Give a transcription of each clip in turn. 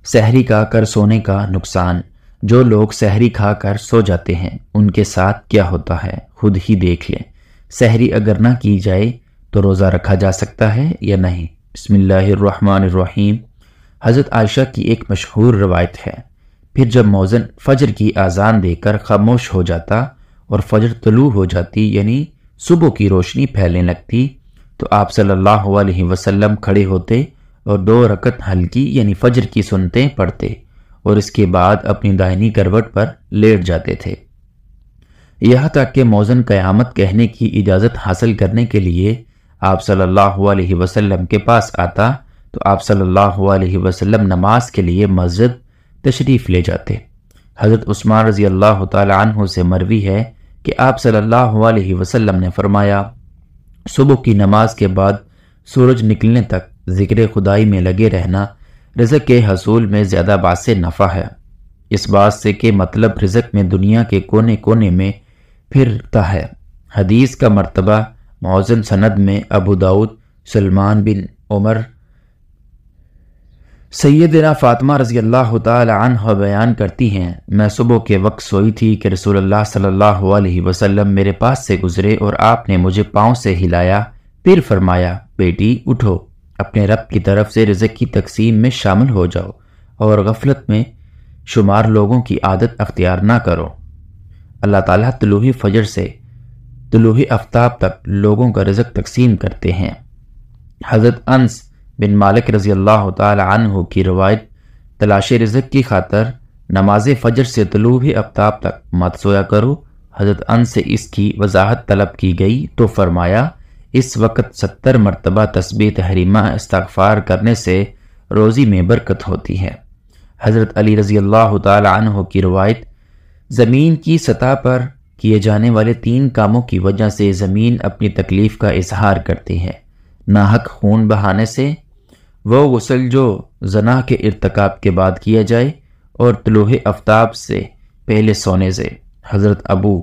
سحری کھا کر سونے کا نقصان۔ جو لوگ سحری کھا کر سو جاتے ہیں ان کے ساتھ کیا ہوتا ہے خود ہی دیکھ لیں۔ سحری اگر نہ کی جائے تو روزہ رکھا جا سکتا ہے یا نہیں؟ بسم اللہ الرحمن الرحیم۔ حضرت عائشہ کی ایک مشہور روایت ہے، پھر جب مؤذن فجر کی اذان دے کر خاموش ہو جاتا اور فجر طلوع ہو جاتی یعنی صبح کی روشنی پھیلنے لگتی تو آپ صلی اللہ علیہ وسلم کھڑے ہوتے اور 2 رکعت ہلکی یعنی فجر کی سنتیں پڑھتے اور اس کے بعد اپنی دائنی کروٹ پر لیٹ جاتے تھے، یہاں تک کہ مؤذن قیامت کہنے کی اجازت حاصل کرنے کے لیے آپ صلی اللہ علیہ وسلم کے پاس آتا تو آپ صلی اللہ علیہ وسلم نماز کے لیے مسجد تشریف لے جاتے۔ حضرت عثمان رضی اللہ تعالی عنہ سے مروی ہے کہ آپ صلی اللہ علیہ وسلم نے فرمایا، صبح کی نماز کے بعد سورج نکلنے تک ذکر خدائی میں لگے رہنا رزق کے حصول میں زیادہ باعث نفع ہے، اس بات سے کہ مطلب رزق میں دنیا کے کونے کونے میں پھرتا ہے۔ حدیث کا مرتبہ موزن سند میں ابو داؤد سلمان بن عمر سیدنا فاطمہ رضی اللہ تعالی عنہ بیان کرتی ہیں، میں صبح کے وقت سوئی تھی کہ رسول اللہ صلی اللہ علیہ وسلم میرے پاس سے گزرے اور آپ نے مجھے پاؤں سے ہلایا، پھر فرمایا، بیٹی اٹھو، اپنے رب کی طرف سے رزق کی تقسیم میں شامل ہو جاؤ اور غفلت میں شمار لوگوں کی عادت اختیار نہ کرو۔ اللہ تعالیٰ طلوع فجر سے طلوع آفتاب تک لوگوں کا رزق تقسیم کرتے ہیں۔ حضرت انس بن مالک رضی اللہ تعالی عنہ کی روایت، تلاش رزق کی خاطر نماز فجر سے طلوع آفتاب تک مت سویا کرو۔ حضرت انس سے اس کی وضاحت طلب کی گئی تو فرمایا، اس وقت 70 مرتبہ تسبیح تحریمہ استغفار کرنے سے روزی میں برکت ہوتی ہے۔ حضرت علی رضی اللہ تعالی عنہ کی روایت، زمین کی سطح پر کیے جانے والے 3 کاموں کی وجہ سے زمین اپنی تکلیف کا اظہار کرتی ہے، ناحق خون بہانے سے، وہ غسل جو زنا کے ارتکاب کے بعد کیا جائے، اور طلوع آفتاب سے پہلے سونے سے۔ حضرت ابو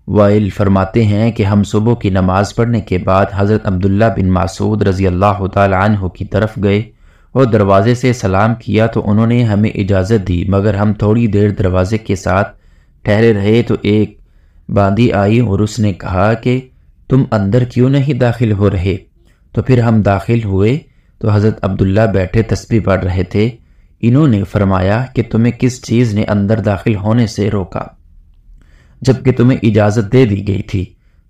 وائل فرماتے ہیں کہ ہم صبح کی نماز پڑھنے کے بعد حضرت عبداللہ بن مسعود رضی اللہ تعالی عنہ کی طرف گئے اور دروازے سے سلام کیا تو انہوں نے ہمیں اجازت دی، مگر ہم تھوڑی دیر دروازے کے ساتھ ٹھہرے رہے تو ایک باندی آئی اور اس نے کہا کہ تم اندر کیوں نہیں داخل ہو رہے؟ تو پھر ہم داخل ہوئے تو حضرت عبداللہ بیٹھے تسبیح پڑھ رہے تھے۔ انہوں نے فرمایا کہ تمہیں کس چیز نے اندر داخل ہونے سے روکا جبکہ تمہیں اجازت دے دی گئی تھی؟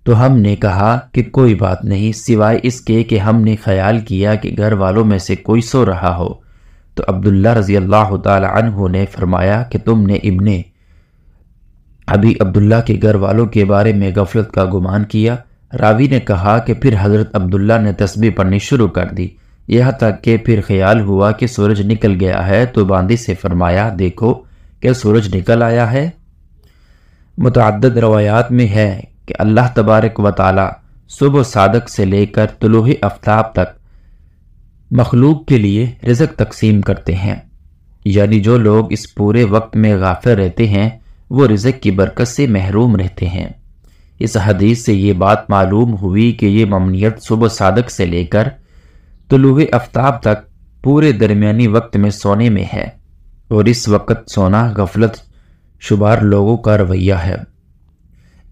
تو ہم نے کہا کہ کوئی بات نہیں سوائے اس کے کہ ہم نے خیال کیا کہ گھر والوں میں سے کوئی سو رہا ہو۔ تو عبداللہ رضی اللہ تعالی عنہ نے فرمایا کہ تم نے ابھی عبداللہ کے گھر والوں کے بارے میں غفلت کا گمان کیا۔ راوی نے کہا کہ پھر حضرت عبداللہ نے تسبیح پڑھنی شروع کر دی، یہاں تک کہ پھر خیال ہوا کہ سورج نکل گیا ہے تو باندی سے فرمایا، دیکھو کہ سورج نکل آیا ہے۔ متعدد روایات میں ہے کہ اللہ تبارک و تعالی صبح صادق سے لے کر طلوع آفتاب تک مخلوق کے لیے رزق تقسیم کرتے ہیں، یعنی جو لوگ اس پورے وقت میں غافل رہتے ہیں وہ رزق کی برکت سے محروم رہتے ہیں۔ اس حدیث سے یہ بات معلوم ہوئی کہ یہ ممنوعیت صبح صادق سے لے کر طلوع آفتاب تک پورے درمیانی وقت میں سونے میں ہے، اور اس وقت سونا غفلت شمار لوگوں کا رویہ ہے۔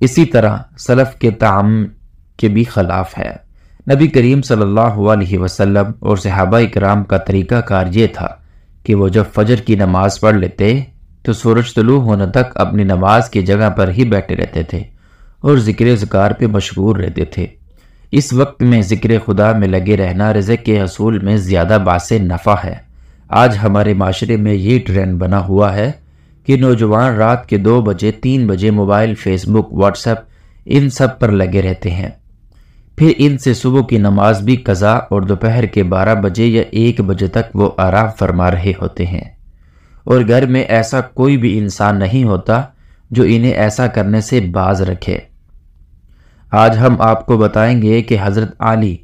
اسی طرح سلف کے طعام کے بھی خلاف ہے۔ نبی کریم صلی اللہ علیہ وسلم اور صحابہ کرام کا طریقہ کار یہ تھا کہ وہ جب فجر کی نماز پڑھ لیتے تو سورج طلوع ہونے تک اپنی نماز کی جگہ پر ہی بیٹھے رہتے تھے اور ذکر اذکار پہ مشغول رہتے تھے۔ اس وقت میں ذکر خدا میں لگے رہنا رزق کے حصول میں زیادہ باعث نفع ہے۔ آج ہمارے معاشرے میں یہ ٹرینڈ بنا ہوا ہے کہ نوجوان رات کے 2 بجے 3 بجے موبائل، فیس بک، واٹس ایپ ان سب پر لگے رہتے ہیں، پھر ان سے صبح کی نماز بھی قضا اور دوپہر کے 12 بجے یا 1 بجے تک وہ آرام فرما رہے ہوتے ہیں، اور گھر میں ایسا کوئی بھی انسان نہیں ہوتا جو انہیں ایسا کرنے سے باز رکھے۔ آج ہم آپ کو بتائیں گے کہ حضرت علی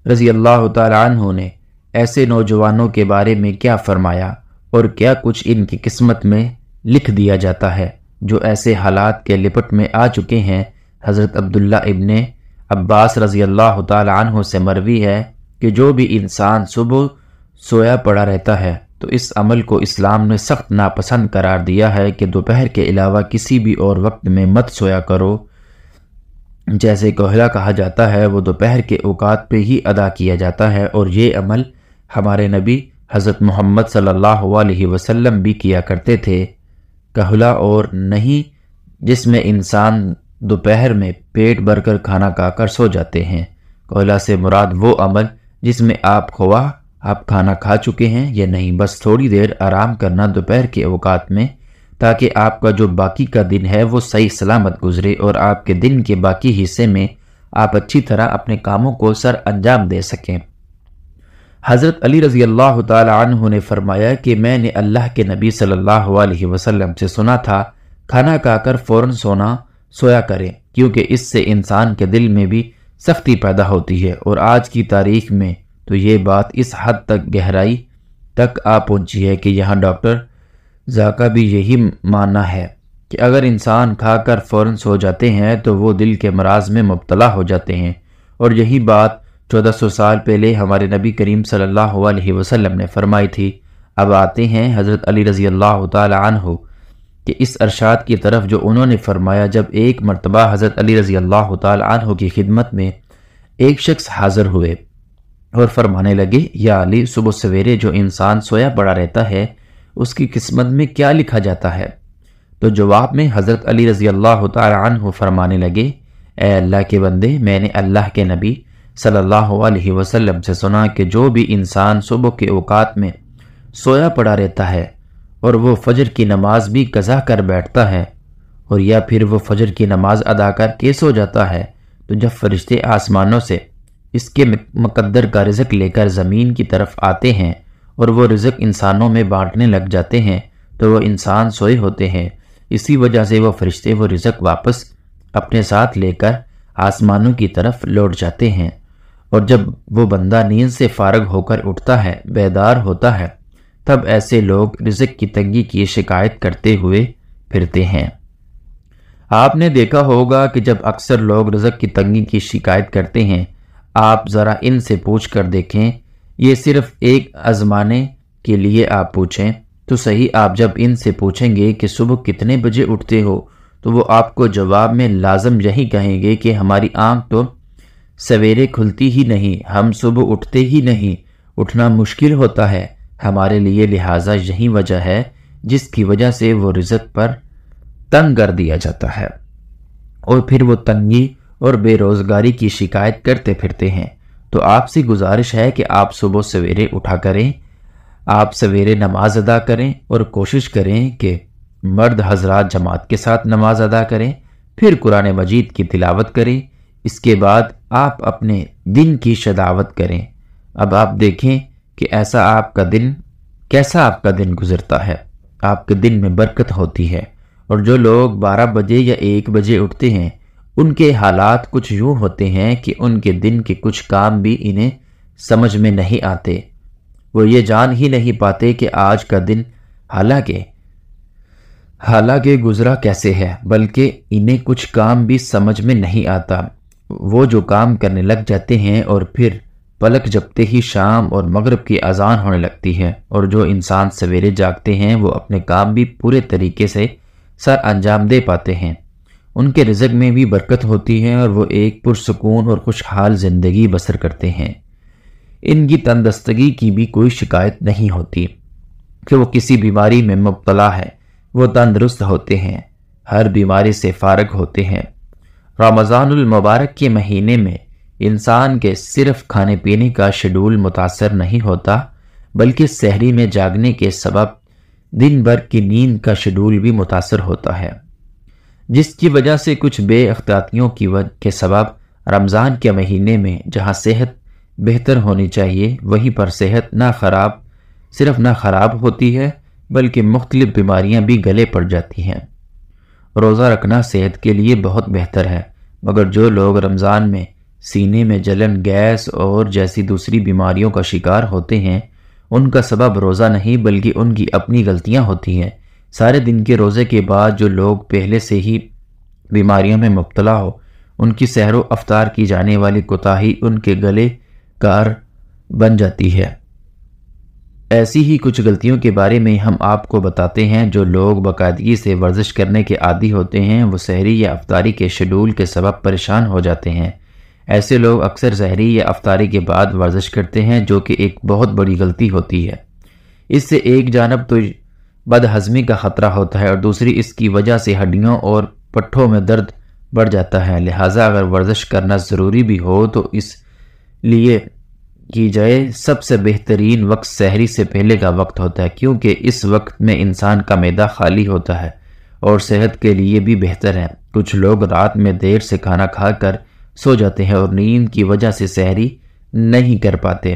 رضی اللہ تعالی عنہ نے ایسے نوجوانوں کے بارے میں کیا فرمایا اور کیا کچھ ان کی قسمت میں لکھ دیا جاتا ہے جو ایسے حالات کے لپٹ میں آ چکے ہیں۔ حضرت عبداللہ ابن عباس رضی اللہ تعالی عنہ سے مروی ہے کہ جو بھی انسان صبح سویا پڑا رہتا ہے تو اس عمل کو اسلام نے سخت ناپسند قرار دیا ہے کہ دوپہر کے علاوہ کسی بھی اور وقت میں مت سویا کرو۔ جیسے کوہلا کہا جاتا ہے وہ دوپہر کے اوقات پہ ہی ادا کیا جاتا ہے، اور یہ عمل ہمارے نبی حضرت محمد صلی اللہ علیہ وسلم بھی کیا کرتے تھے۔ کوہلا اور نہیں جس میں انسان دوپہر میں پیٹ بھر کر کھانا کھا کر سو جاتے ہیں۔ کوہلا سے مراد وہ عمل جس میں آپ کھانا کھا چکے ہیں یا نہیں، بس تھوڑی دیر آرام کرنا دوپہر کے اوقات میں، تاکہ آپ کا جو باقی کا دن ہے وہ صحیح سلامت گزرے اور آپ کے دن کے باقی حصے میں آپ اچھی طرح اپنے کاموں کو سر انجام دے سکیں۔ حضرت علی رضی اللہ تعالی عنہ نے فرمایا کہ میں نے اللہ کے نبی صلی اللہ علیہ وسلم سے سنا تھا، کھانا کھا کر فوراً سویا کریں، کیونکہ اس سے انسان کے دل میں بھی سختی پیدا ہوتی ہے۔ اور آج کی تاریخ میں تو یہ بات اس حد تک گہرائی تک آ پہنچی ہے کہ یہاں ڈاکٹر کا بھی یہی ماننا ہے کہ اگر انسان کھا کر فوراً سو جاتے ہیں تو وہ دل کے امراض میں مبتلا ہو جاتے ہیں، اور یہی بات 1400 سال پہلے ہمارے نبی کریم صلی اللہ علیہ وسلم نے فرمائی تھی۔ اب آتے ہیں حضرت علی رضی اللہ تعالی عنہ کہ اس ارشاد کی طرف جو انہوں نے فرمایا، جب ایک مرتبہ حضرت علی رضی اللہ تعالی عنہ کی خدمت میں ایک شخص حاضر ہوئے اور فرمانے لگے، یا علی، صبح سویرے جو انسان سویا پڑا رہتا ہے اس کی قسمت میں کیا لکھا جاتا ہے؟ تو جواب میں حضرت علی رضی اللہ تعالی عنہ فرمانے لگے، اے اللہ کے بندے، میں نے اللہ کے نبی صلی اللہ علیہ وسلم سے سنا کہ جو بھی انسان صبح کے اوقات میں سویا پڑا رہتا ہے اور وہ فجر کی نماز بھی قضا کر بیٹھتا ہے، اور یا پھر وہ فجر کی نماز ادا کر کے سو جاتا ہے، تو جب فرشتے آسمانوں سے اس کے مقدر کا رزق لے کر زمین کی طرف آتے ہیں اور وہ رزق انسانوں میں بانٹنے لگ جاتے ہیں تو وہ انسان سوئے ہوتے ہیں۔ اسی وجہ سے وہ فرشتے وہ رزق واپس اپنے ساتھ لے کر آسمانوں کی طرف لوٹ جاتے ہیں، اور جب وہ بندہ نیند سے فارغ ہو کر اٹھتا ہے، بیدار ہوتا ہے، تب ایسے لوگ رزق کی تنگی کی شکایت کرتے ہوئے پھرتے ہیں۔ آپ نے دیکھا ہوگا کہ جب اکثر لوگ رزق کی تنگی کی شکایت کرتے ہیں، آپ ذرا ان سے پوچھ کر دیکھیں، یہ صرف ایک آزمانے کے لیے آپ پوچھیں تو صحیح، آپ جب ان سے پوچھیں گے کہ صبح کتنے بجے اٹھتے ہو تو وہ آپ کو جواب میں لازم یہی کہیں گے کہ ہماری آنکھ تو سویرے کھلتی ہی نہیں، ہم صبح اٹھتے ہی نہیں، اٹھنا مشکل ہوتا ہے ہمارے لیے، لہٰذا یہی وجہ ہے جس کی وجہ سے وہ رزق پر تنگ کر دیا جاتا ہے، اور پھر وہ تنگی اور بے روزگاری کی شکایت کرتے پھرتے ہیں۔ تو آپ سے گزارش ہے کہ آپ صبح سویرے اٹھا کریں، آپ سویرے نماز ادا کریں، اور کوشش کریں کہ مرد حضرات جماعت کے ساتھ نماز ادا کریں، پھر قرآن مجید کی تلاوت کریں، اس کے بعد آپ اپنے دن کی شداوت کریں۔ اب آپ دیکھیں کہ کیسا آپ کا دن گزرتا ہے، آپ کے دن میں برکت ہوتی ہے، اور جو لوگ 12 بجے یا 1 بجے اٹھتے ہیں ان کے حالات کچھ یوں ہوتے ہیں کہ ان کے دن کے کچھ کام بھی انہیں سمجھ میں نہیں آتے، وہ یہ جان ہی نہیں پاتے کہ آج کا دن حالانکہ گزرا کیسے ہے، بلکہ انہیں کچھ کام بھی سمجھ میں نہیں آتا، وہ جو کام کرنے لگ جاتے ہیں اور پھر پلک جھپتے ہی شام اور مغرب کی اذان ہونے لگتی ہے، اور جو انسان سویرے جاگتے ہیں وہ اپنے کام بھی پورے طریقے سے سر انجام دے پاتے ہیں، ان کے رزق میں بھی برکت ہوتی ہے، اور وہ ایک پرسکون اور خوشحال زندگی بسر کرتے ہیں۔ ان کی تندرستگی کی بھی کوئی شکایت نہیں ہوتی کہ وہ کسی بیماری میں مبتلا ہے، وہ تندرست ہوتے ہیں، ہر بیماری سے فارغ ہوتے ہیں۔ رمضان المبارک کے مہینے میں انسان کے صرف کھانے پینے کا شیڈول متاثر نہیں ہوتا، بلکہ سحری میں جاگنے کے سبب دن بھر کی نیند کا شیڈول بھی متاثر ہوتا ہے، جس کی وجہ سے کچھ بے احتیاطیوں کے سبب رمضان کے مہینے میں جہاں صحت بہتر ہونی چاہیے وہیں پر صحت صرف نہ خراب ہوتی ہے بلکہ مختلف بیماریاں بھی گلے پڑ جاتی ہیں۔ روزہ رکھنا صحت کے لیے بہت بہتر ہے، مگر جو لوگ رمضان میں سینے میں جلن، گیس اور جیسی دوسری بیماریوں کا شکار ہوتے ہیں، ان کا سبب روزہ نہیں بلکہ ان کی اپنی غلطیاں ہوتی ہیں۔ سارے دن کے روزے کے بعد جو لوگ پہلے سے ہی بیماریوں میں مبتلا ہو، ان کی سحر و افطار کی جانے والی کوتاہی ان کے گلے کار بن جاتی ہے۔ ایسی ہی کچھ غلطیوں کے بارے میں ہم آپ کو بتاتے ہیں جو لوگ باقاعدگی سے ورزش کرنے کے عادی ہوتے ہیں وہ سحری یا افطاری کے شیڈول کے سبب پریشان ہو جاتے ہیں۔ ایسے لوگ اکثر سحری یا افطاری کے بعد ورزش کرتے ہیں جو کہ ایک بہت بڑی غلطی ہوتی ہے۔ اس سے ایک جانب تو بد ہضمی کا خطرہ ہوتا ہے اور دوسری اس کی وجہ سے ہڈیوں اور پٹھوں میں درد بڑھ جاتا ہے۔ لہٰذا اگر ورزش کرنا ضروری بھی ہو تو اس لیے کی جائے سب سے بہترین وقت سحری سے پہلے کا وقت ہوتا ہے، کیونکہ اس وقت میں انسان کا معدہ خالی ہوتا ہے اور صحت کے لیے بھی بہتر ہے۔ کچھ لوگ رات میں دیر سے کھانا کھا کر سو جاتے ہیں اور نیند کی وجہ سے سحری نہیں کر پاتے۔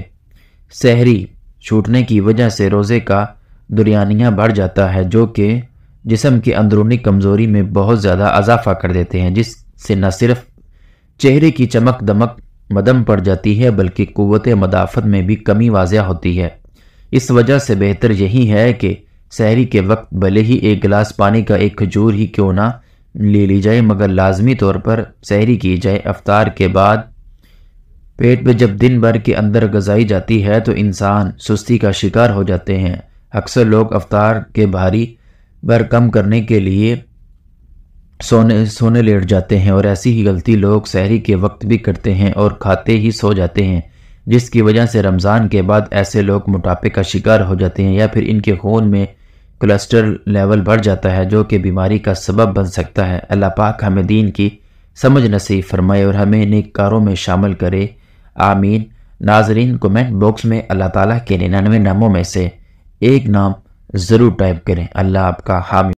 سحری چھوٹنے کی وجہ سے روزے کا دریانیہ بڑھ جاتا ہے جو کہ جسم کی اندرونی کمزوری میں بہت زیادہ اضافہ کر دیتے ہیں، جس سے نہ صرف چہرے کی چمک دمک مدم پڑ جاتی ہے بلکہ قوت مدافعت میں بھی کمی واضح ہوتی ہے۔ اس وجہ سے بہتر یہی ہے کہ سحری کے وقت بھلے ہی ایک گلاس پانی کا ایک کھجور ہی کیوں نہ لے لی جائے مگر لازمی طور پر سحری کی جائے۔ افطار کے بعد پیٹ میں جب دن بھر کے اندر غذائی جاتی ہے تو انسان سستی کا شکار ہو جاتے ہیں۔ اکثر لوگ افطار کے بھاری بھر کم کرنے کے لیے سونے لیٹ جاتے ہیں اور ایسی ہی غلطی لوگ سحری کے وقت بھی کرتے ہیں اور کھاتے ہی سو جاتے ہیں، جس کی وجہ سے رمضان کے بعد ایسے لوگ موٹاپے کا شکار ہو جاتے ہیں یا پھر ان کے خون میں کولیسٹرول لیول بڑھ جاتا ہے جو کہ بیماری کا سبب بن سکتا ہے۔ اللہ پاک ہمیں دین کی سمجھ نصیب فرمائے اور ہمیں نیک کاروں میں شامل کرے، آمین۔ ناظرین، کومنٹ باکس میں اللہ تعالیٰ کے 99 ناموں میں سے ایک نام ضرور ٹائپ کریں۔ اللہ آپ کا حامی